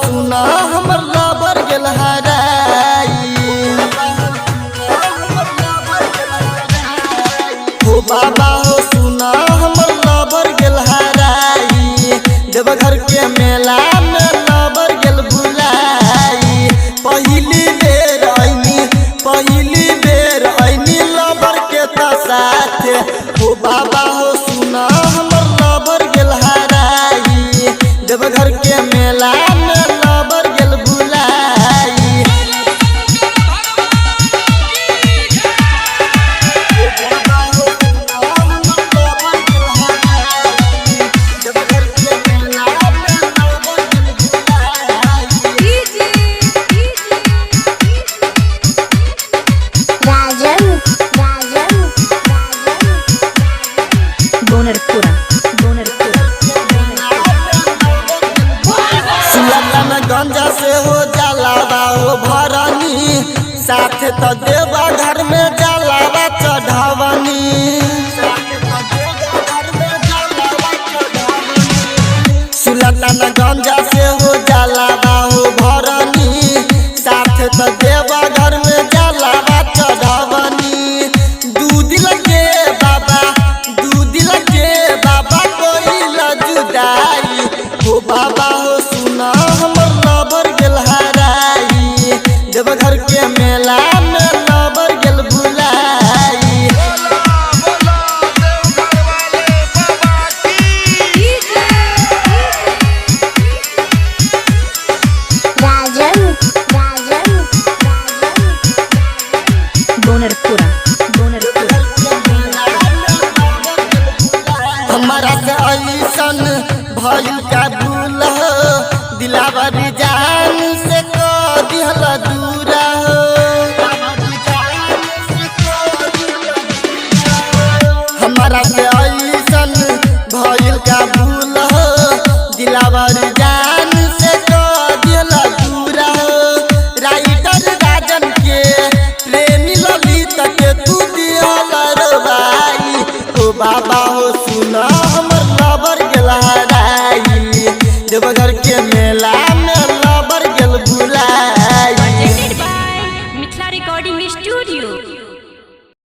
सुना हमर लबर गेल हराई। हो बाबा हो सुना हमर लबर गेल हराई। देवघर के मेला में लबर गेल भुलाई। पहिली बेर ऐनी लबर के त साथे। हो बाबा हो सुना हमर लबर गेल हराई। देवघर के मेला में लबर गेल भुलाई। गंजा से हो जलावा हो भरनी। साथ तो देवा घर में जलावा चढ़ावनी। सुलतान गंजा से हो जलावा हो भरनी। साथ तो देवा घर में जलावा चढ़ावनी। दूध लगे बाबा कोई लजुदाई। हो बाबा हो सुना हमर लबर गेल हराई। देवघर के मेला में लबर गेल भुलाई। हमारा से ऐसन भइल का भूल हो। दिलावर जान से को दिहल दूर हो। हमारा से ऐसन भइल का भूल हो। दिलावर जान से को दिहल दूर हो। राइटर राजन के प्रेमी ललित के तू दिहल रवाई। ओ बाबा हो सुना हमर लबर गेल हराई। देवघर के मेला में लबर गेल भुलाई। Presented by Mithla Recording Studio।